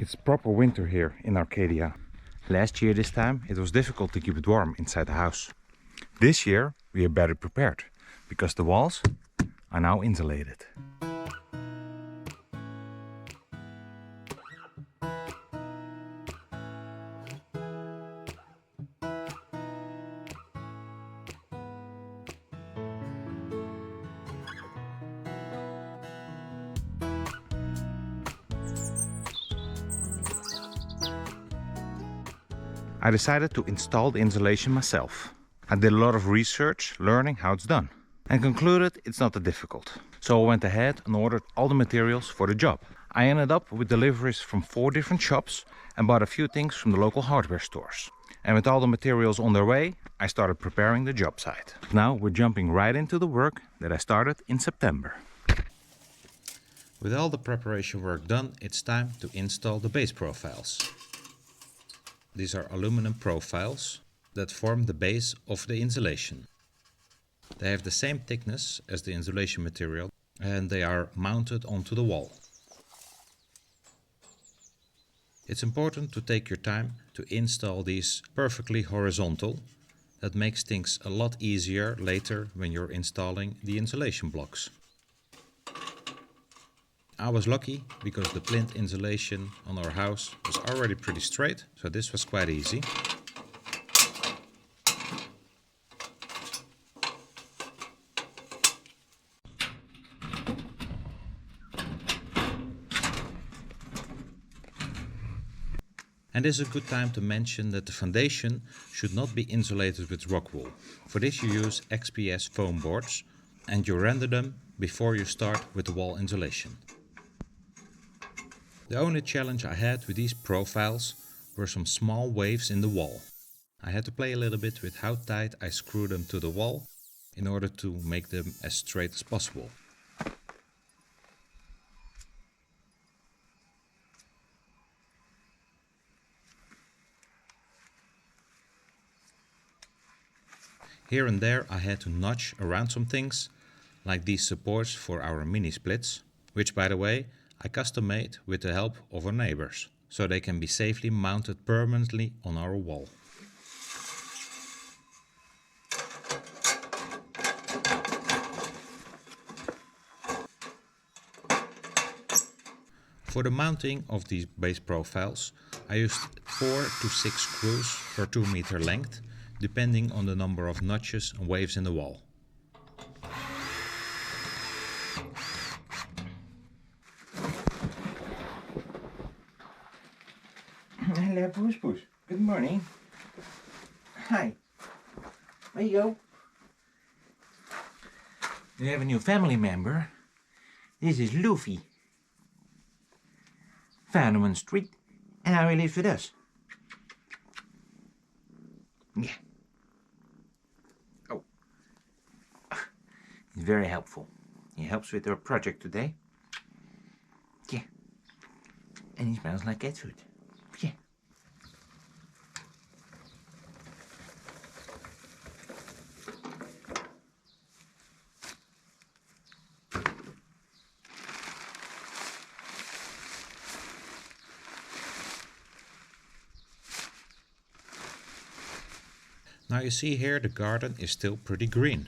It's proper winter here in Arcadia. Last year this time it was difficult to keep it warm inside the house. This year we are better prepared because the walls are now insulated. I decided to install the insulation myself. I did a lot of research, learning how it's done, and concluded it's not that difficult. So I went ahead and ordered all the materials for the job. I ended up with deliveries from 4 different shops and bought a few things from the local hardware stores. And with all the materials on their way, I started preparing the job site. Now we're jumping right into the work that I started in September. With all the preparation work done, it's time to install the base profiles. These are aluminum profiles that form the base of the insulation. They have the same thickness as the insulation material and they are mounted onto the wall. It's important to take your time to install these perfectly horizontal. That makes things a lot easier later when you're installing the insulation blocks. I was lucky because the plinth insulation on our house was already pretty straight, so this was quite easy. And this is a good time to mention that the foundation should not be insulated with rockwool. For this you use XPS foam boards and you render them before you start with the wall insulation. The only challenge I had with these profiles were some small waves in the wall. I had to play a little bit with how tight I screw them to the wall in order to make them as straight as possible. Here and there I had to notch around some things, like these supports for our mini splits, which by the way I custom made with the help of our neighbors, so they can be safely mounted permanently on our wall. For the mounting of these base profiles, I used 4 to 6 screws per 2 meter length, depending on the number of notches and waves in the wall. Hello, Poes Poes. Good morning. Hi. Where you go? We have a new family member. This is Luffy. Found him on the street, and now he lives with us. Yeah. Oh. He's very helpful. He helps with our project today. Yeah. And he smells like cat food. Yeah. Now you see here the garden is still pretty green.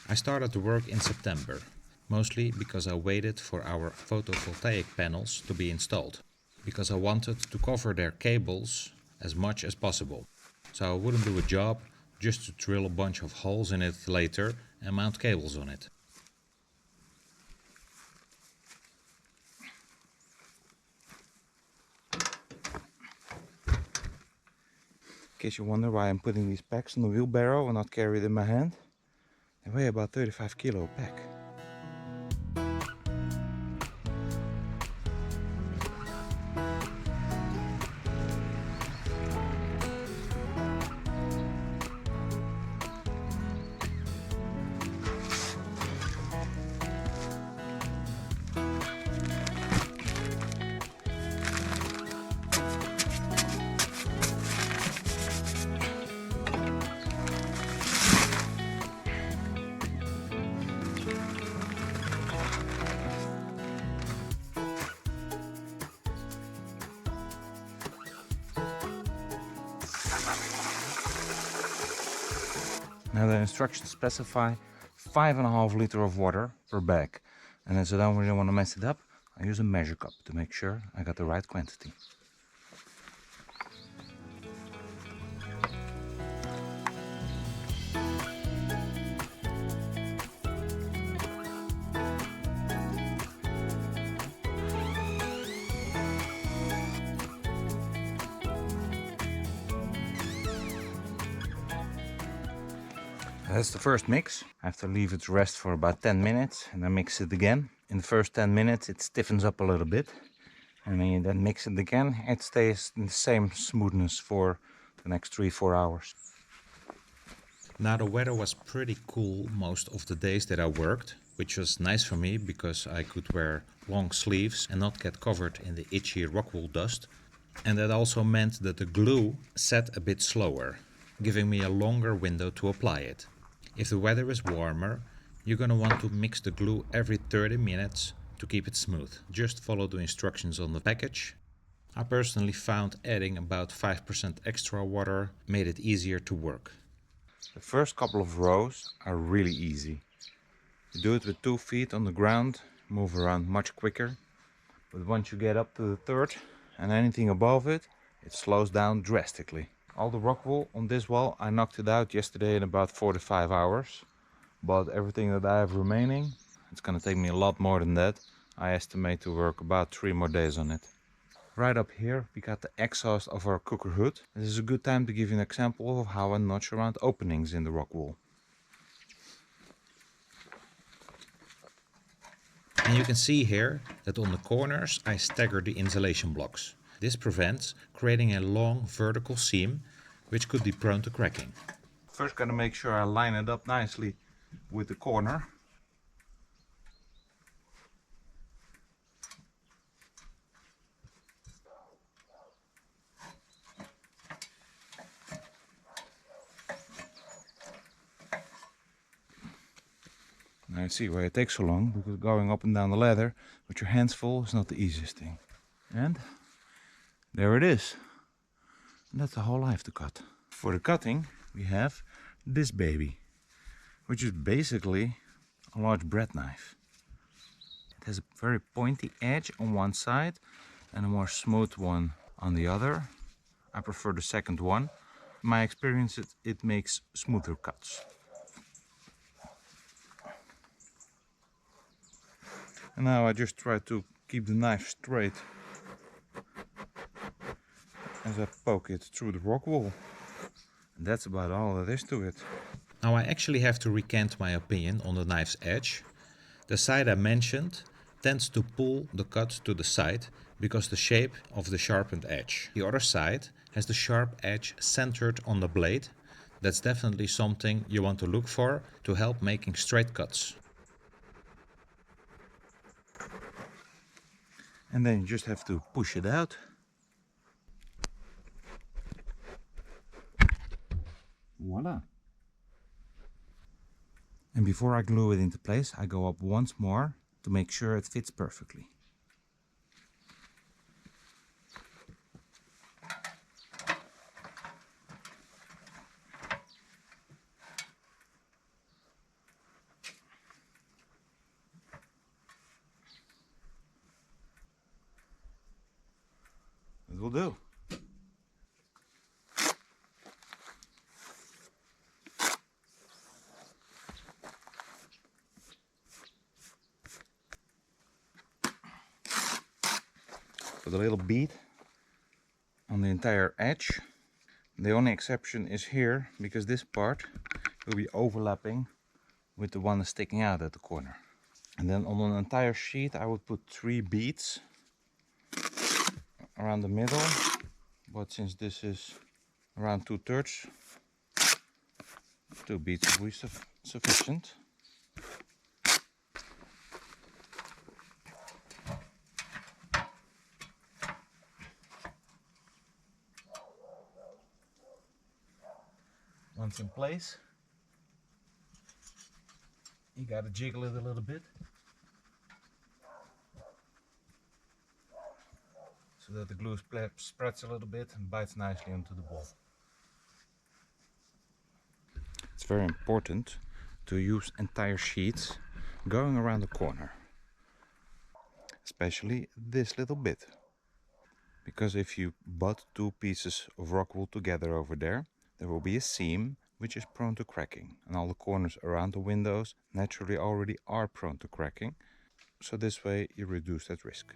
I started the work in September, mostly because I waited for our photovoltaic panels to be installed, because I wanted to cover their cables as much as possible, so I wouldn't do a job just to drill a bunch of holes in it later and mount cables on it. In case you wonder why I'm putting these packs on the wheelbarrow and not carry them in my hand, they weigh about 35 kilo a pack. Now the instructions specify 5.5 liters of water per bag. And as I don't really want to mess it up, I use a measure cup to make sure I got the right quantity. That's the first mix. I have to leave it to rest for about 10 minutes and then mix it again. In the first 10 minutes it stiffens up a little bit. And when you then mix it again, it stays in the same smoothness for the next 3-4 hours. Now the weather was pretty cool most of the days that I worked, which was nice for me because I could wear long sleeves and not get covered in the itchy rockwool dust. And that also meant that the glue set a bit slower, giving me a longer window to apply it. If the weather is warmer, you're gonna want to mix the glue every 30 minutes to keep it smooth. Just follow the instructions on the package. I personally found adding about 5% extra water made it easier to work. The first couple of rows are really easy. You do it with 2 feet on the ground, move around much quicker. But once you get up to the third and anything above it, it slows down drastically. All the rock wool on this wall, I knocked it out yesterday in about 4 to 5 hours. But everything that I have remaining, it's gonna take me a lot more than that. I estimate to work about 3 more days on it. Right up here we got the exhaust of our cooker hood. This is a good time to give you an example of how I notch around openings in the rock wool. And you can see here that on the corners I stagger the insulation blocks. This prevents creating a long vertical seam which could be prone to cracking. First gotta make sure I line it up nicely with the corner. Now you see why it takes so long, because going up and down the ladder with your hands full is not the easiest thing. And there it is. And that's the whole I have to cut. For the cutting we have this baby, which is basically a large bread knife. It has a very pointy edge on one side and a more smooth one on the other. I prefer the second one. In my experience it makes smoother cuts. And now I just try to keep the knife straight as I poke it through the rock wool. And that's about all there is to it. Now I actually have to recant my opinion on the knife's edge. The side I mentioned tends to pull the cut to the side because the shape of the sharpened edge. The other side has the sharp edge centered on the blade. That's definitely something you want to look for to help making straight cuts. And then you just have to push it out. Voila. And before I glue it into place, I go up once more to make sure it fits perfectly. It will do. Put a little bead on the entire edge. The only exception is here, because this part will be overlapping with the one sticking out at the corner. And then on an entire sheet I would put 3 beads around the middle, but since this is around 2/3, 2 beads will be sufficient. Once in place, you gotta jiggle it a little bit so that the glue spreads a little bit and bites nicely onto the ball. It's very important to use entire sheets going around the corner. Especially this little bit. Because if you butt two pieces of rock wool together over there will be a seam which is prone to cracking. And all the corners around the windows naturally already are prone to cracking. So this way you reduce that risk.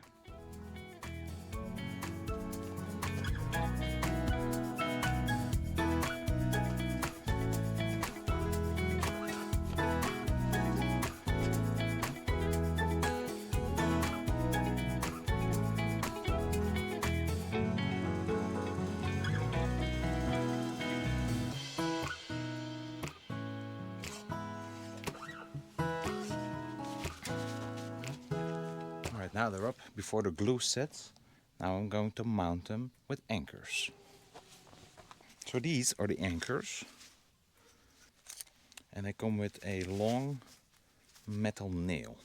Alright, now they're up before the glue sets. Now I'm going to mount them with anchors. So these are the anchors. And they come with a long metal nail.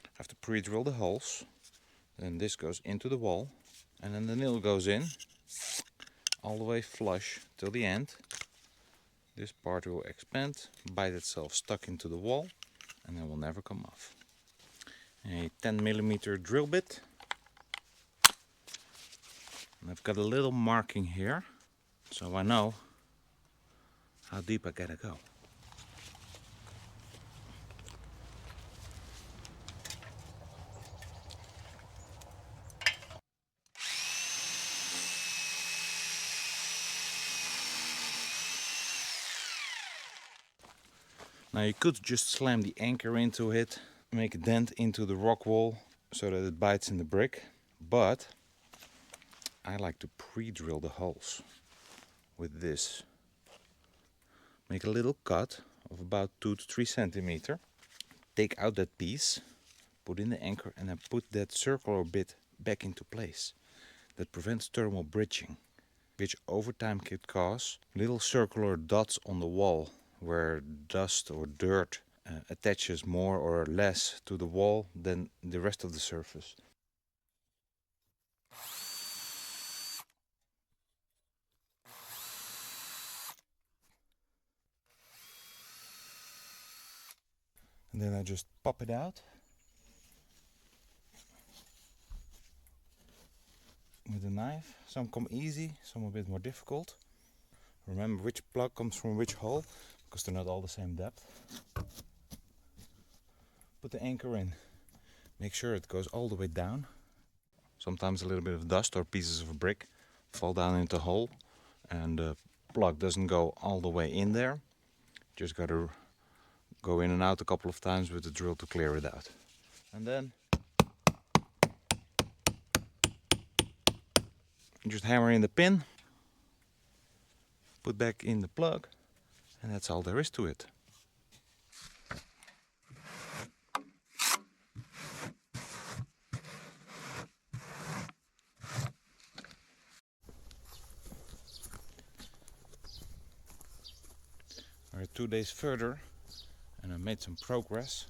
I have to pre-drill the holes. Then this goes into the wall. And then the nail goes in all the way flush till the end. This part will expand, bite itself stuck into the wall, and then will never come off. A 10mm drill bit. And I've got a little marking here, so I know how deep I gotta go. Now you could just slam the anchor into it, make a dent into the rock wall so that it bites in the brick, but I like to pre-drill the holes with this. Make a little cut of about 2 to 3 centimeters. Take out that piece, put in the anchor, and then put that circular bit back into place. That prevents thermal bridging, which over time could cause little circular dots on the wall where dust or dirt attaches more or less to the wall than the rest of the surface. And then I just pop it out with a knife. Some come easy, some a bit more difficult. Remember which plug comes from which hole, because they're not all the same depth. Put the anchor in. Make sure it goes all the way down. Sometimes a little bit of dust or pieces of brick fall down into the hole and the plug doesn't go all the way in there. Just got to go in and out a couple of times with the drill to clear it out. And then just hammer in the pin, put back in the plug, and that's all there is to it. We're 2 days further and I made some progress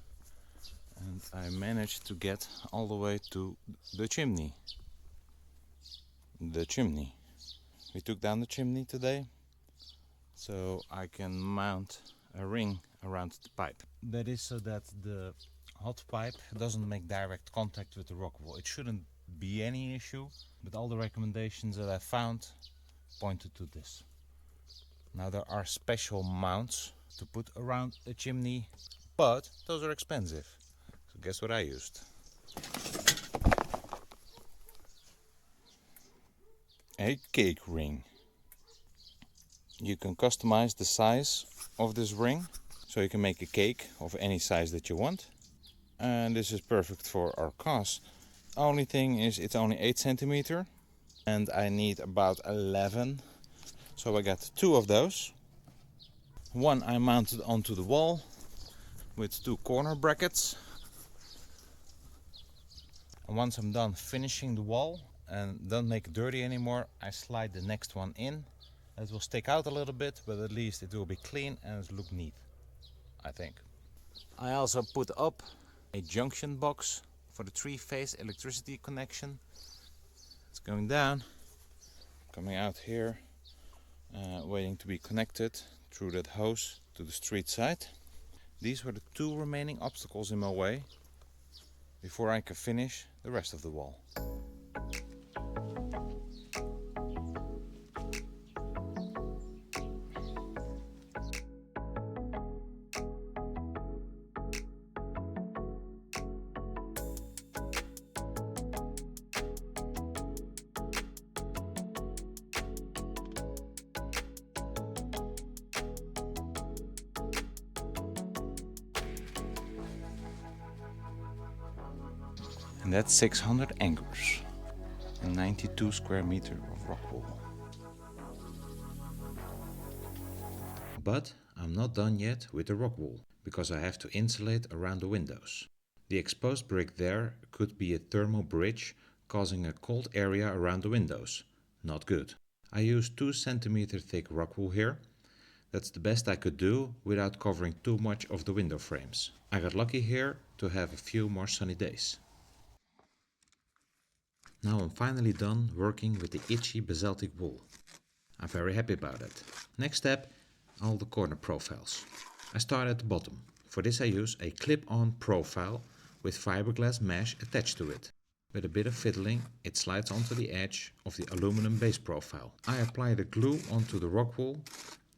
and I managed to get all the way to the chimney. We took down the chimney today so I can mount a ring around the pipe. That is so that the hot pipe doesn't make direct contact with the rock wall. It shouldn't be any issue, but all the recommendations that I found pointed to this. Now there are special mounts to put around a chimney, but those are expensive. So guess what I used? A cake ring. You can customize the size of this ring, so you can make a cake of any size that you want. And this is perfect for our cause. Only thing is it's only 8 centimeters and I need about 11. So I got 2 of those. One I mounted onto the wall with 2 corner brackets. And once I'm done finishing the wall and don't make it dirty anymore, I slide the next one in. It will stick out a little bit, but at least it will be clean and it will look neat, I think. I also put up a junction box for the 3-phase electricity connection. It's going down, coming out here, waiting to be connected. through that hose to the street side. These were the two remaining obstacles in my way before I could finish the rest of the wall. And that's 600 anchors and 92 square meters of rock wool. But I'm not done yet with the rock wool, because I have to insulate around the windows. The exposed brick there could be a thermal bridge causing a cold area around the windows. Not good. I used 2 cm thick rock wool here. That's the best I could do without covering too much of the window frames. I got lucky here to have a few more sunny days. Now I'm finally done working with the itchy basaltic wool. I'm very happy about it. Next step, all the corner profiles. I start at the bottom. For this I use a clip-on profile with fiberglass mesh attached to it. With a bit of fiddling, it slides onto the edge of the aluminum base profile. I apply the glue onto the rock wool,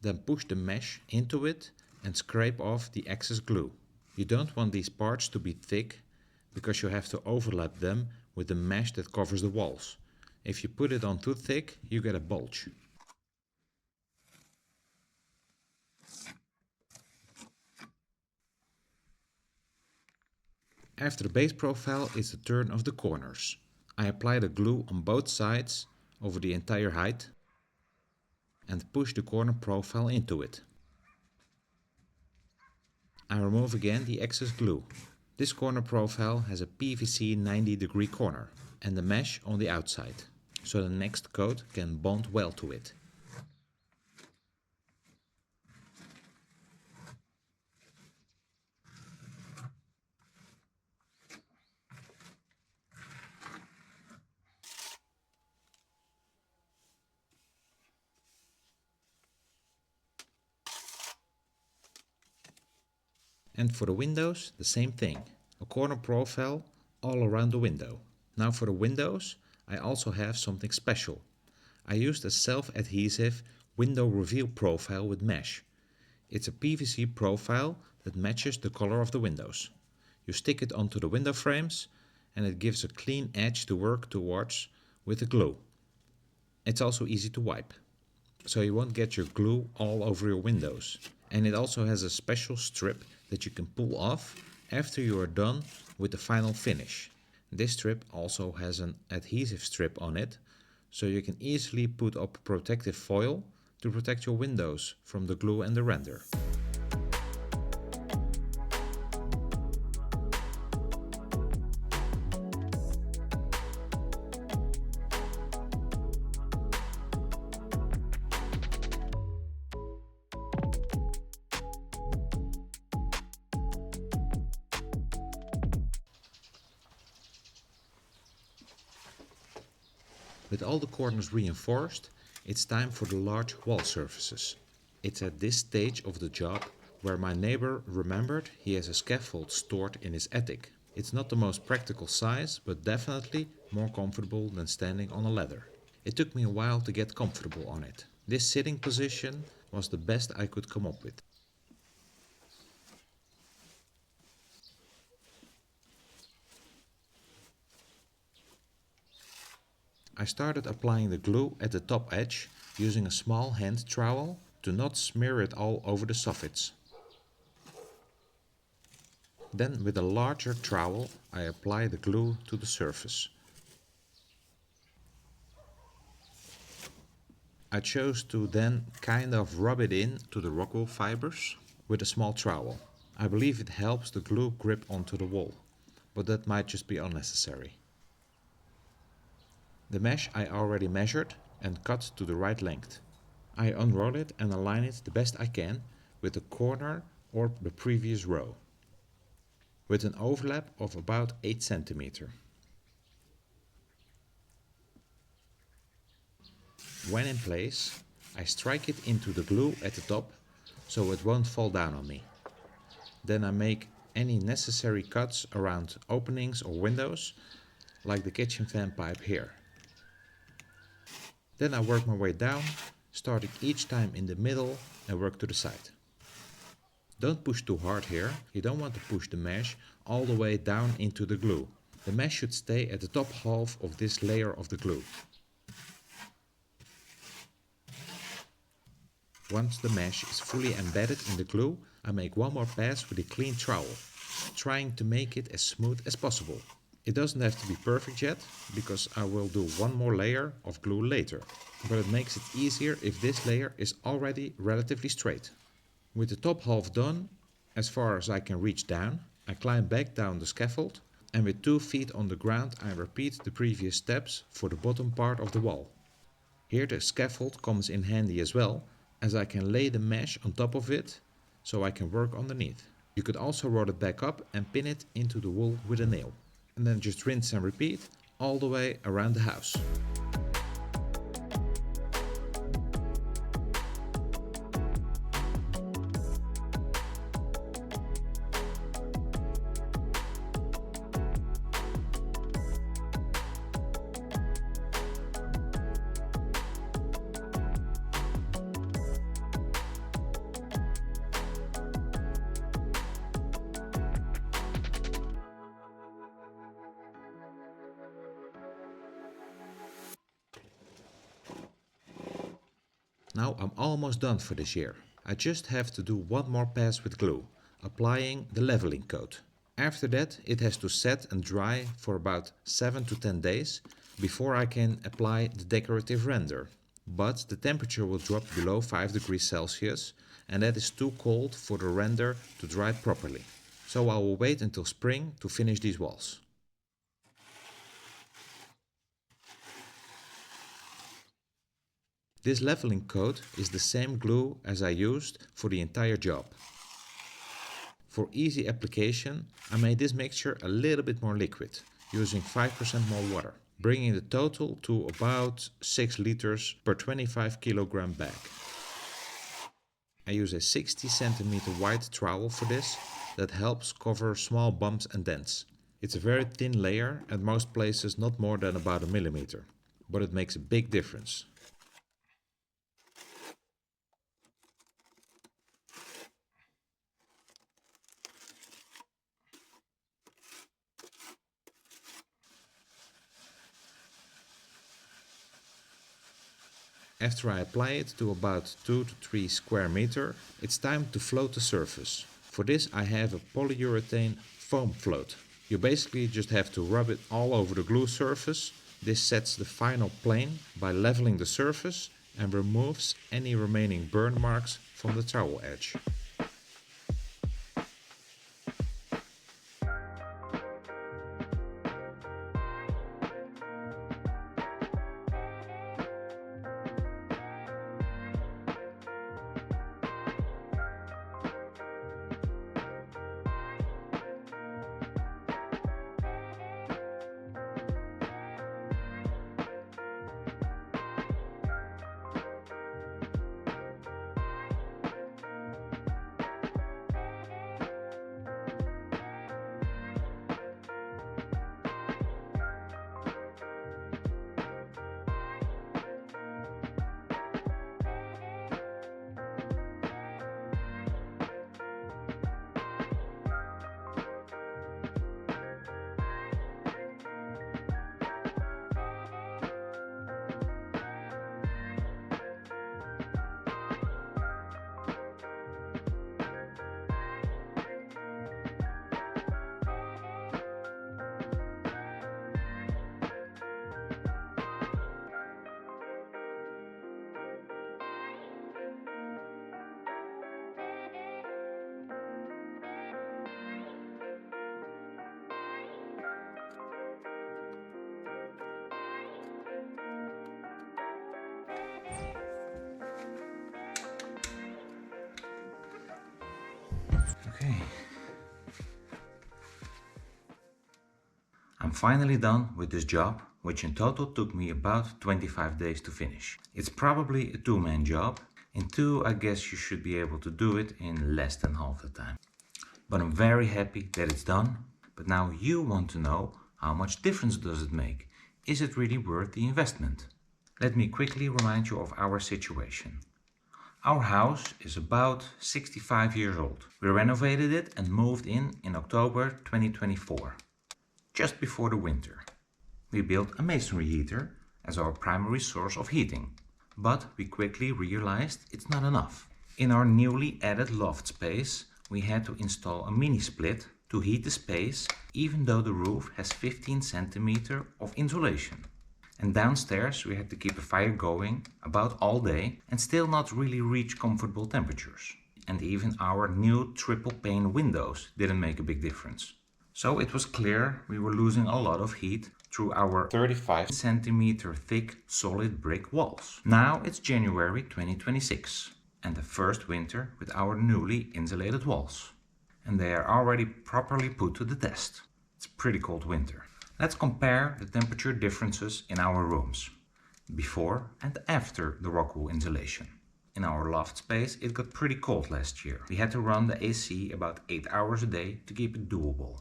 then push the mesh into it and scrape off the excess glue. You don't want these parts to be thick, because you have to overlap them with the mesh that covers the walls. If you put it on too thick, you get a bulge. After the base profile is the turn of the corners. I apply the glue on both sides over the entire height and push the corner profile into it. I remove again the excess glue. This corner profile has a PVC 90-degree corner and the mesh on the outside, so the next coat can bond well to it. And for the windows, the same thing. A corner profile all around the window. Now for the windows, I also have something special. I used a self-adhesive window reveal profile with mesh. It's a PVC profile that matches the color of the windows. You stick it onto the window frames and it gives a clean edge to work towards with the glue. It's also easy to wipe, so you won't get your glue all over your windows. And it also has a special strip that you can pull off after you are done with the final finish. This strip also has an adhesive strip on it, so you can easily put up protective foil to protect your windows from the glue and the render. With all the corners reinforced, it's time for the large wall surfaces. It's at this stage of the job where my neighbor remembered he has a scaffold stored in his attic. It's not the most practical size, but definitely more comfortable than standing on a ladder. It took me a while to get comfortable on it. This sitting position was the best I could come up with. I started applying the glue at the top edge using a small hand trowel to not smear it all over the soffits. Then with a larger trowel I apply the glue to the surface. I chose to then kind of rub it in to the rockwool fibers with a small trowel. I believe it helps the glue grip onto the wall, but that might just be unnecessary. The mesh I already measured and cut to the right length. I unroll it and align it the best I can with the corner or the previous row, with an overlap of about 8 cm. When in place, I strike it into the glue at the top so it won't fall down on me. Then I make any necessary cuts around openings or windows, like the kitchen fan pipe here. Then I work my way down, starting each time in the middle and work to the side. Don't push too hard here, you don't want to push the mesh all the way down into the glue. The mesh should stay at the top half of this layer of the glue. Once the mesh is fully embedded in the glue, I make one more pass with a clean trowel, trying to make it as smooth as possible. It doesn't have to be perfect yet, because I will do one more layer of glue later, but it makes it easier if this layer is already relatively straight. With the top half done, as far as I can reach down, I climb back down the scaffold, and with 2 feet on the ground I repeat the previous steps for the bottom part of the wall. Here the scaffold comes in handy as well, as I can lay the mesh on top of it, so I can work underneath. You could also roll it back up and pin it into the wall with a nail. And then just rinse and repeat all the way around the house. Now I'm almost done for this year. I just have to do one more pass with glue, applying the leveling coat. After that it has to set and dry for about 7 to 10 days before I can apply the decorative render. But the temperature will drop below 5 degrees Celsius and that is too cold for the render to dry properly. So I will wait until spring to finish these walls. This leveling coat is the same glue as I used for the entire job. For easy application, I made this mixture a little bit more liquid, using 5% more water, bringing the total to about 6 liters per 25 kilogram bag. I use a 60 centimeter wide trowel for this that helps cover small bumps and dents. It's a very thin layer, at most places not more than about a millimeter, but it makes a big difference. After I apply it to about 2 to 3 square meter, it's time to float the surface. For this I have a polyurethane foam float. You basically just have to rub it all over the glue surface. This sets the final plane by leveling the surface and removes any remaining burn marks from the trowel edge. Okay. I'm finally done with this job, which in total took me about 25 days to finish. It's probably a two-man job, In 2, I guess you should be able to do it in less than half the time. But I'm very happy that it's done. But now you want to know, how much difference does it make? Is it really worth the investment? Let me quickly remind you of our situation. Our house is about 65 years old. We renovated it and moved in October 2024, just before the winter. We built a masonry heater as our primary source of heating, but we quickly realized it's not enough. In our newly added loft space, we had to install a mini split to heat the space, even though the roof has 15 centimeters of insulation. And downstairs we had to keep a fire going about all day and still not really reach comfortable temperatures. And even our new triple pane windows didn't make a big difference. So it was clear we were losing a lot of heat through our 35 centimeter thick solid brick walls. Now it's January 2026 and the first winter with our newly insulated walls. And they are already properly put to the test. It's a pretty cold winter. Let's compare the temperature differences in our rooms, before and after the rockwool insulation. In our loft space it got pretty cold last year. We had to run the AC about 8 hours a day to keep it doable.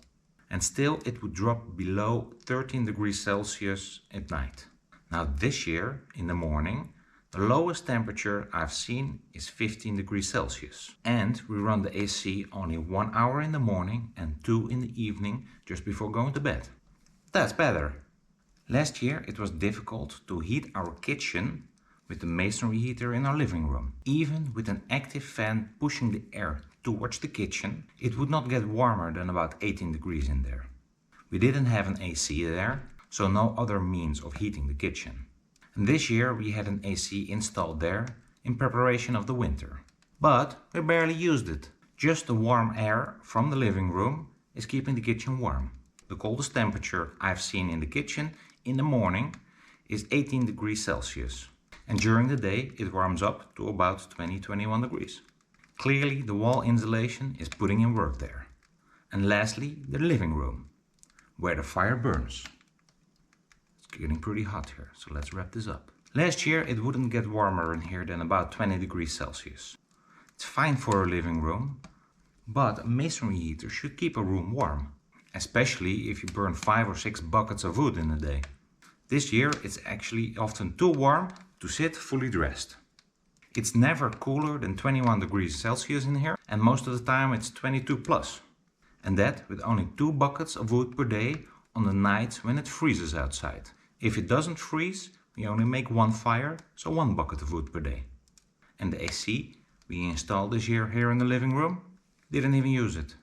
And still it would drop below 13 degrees Celsius at night. Now this year, in the morning, the lowest temperature I've seen is 15 degrees Celsius. And we run the AC only 1 hour in the morning and 2 in the evening just before going to bed. That's better. Last year it was difficult to heat our kitchen with the masonry heater in our living room. Even with an active fan pushing the air towards the kitchen, it would not get warmer than about 18 degrees in there. We didn't have an AC there, so no other means of heating the kitchen. And this year we had an AC installed there in preparation of the winter. But we barely used it. Just the warm air from the living room is keeping the kitchen warm. The coldest temperature I've seen in the kitchen in the morning is 18 degrees Celsius. And during the day it warms up to about 20-21 degrees. Clearly the wall insulation is putting in work there. And lastly, the living room, where the fire burns. It's getting pretty hot here, so let's wrap this up. Last year it wouldn't get warmer in here than about 20 degrees Celsius. It's fine for a living room, but a masonry heater should keep a room warm. Especially if you burn 5 or 6 buckets of wood in a day. This year it's actually often too warm to sit fully dressed. It's never cooler than 21 degrees Celsius in here, and most of the time it's 22 plus. And that with only 2 buckets of wood per day on the nights when it freezes outside. If it doesn't freeze, we only make 1 fire, so 1 bucket of wood per day. And the AC we installed this year here in the living room, didn't even use it.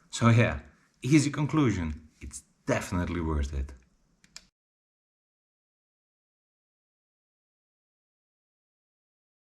So yeah, easy conclusion, it's definitely worth it.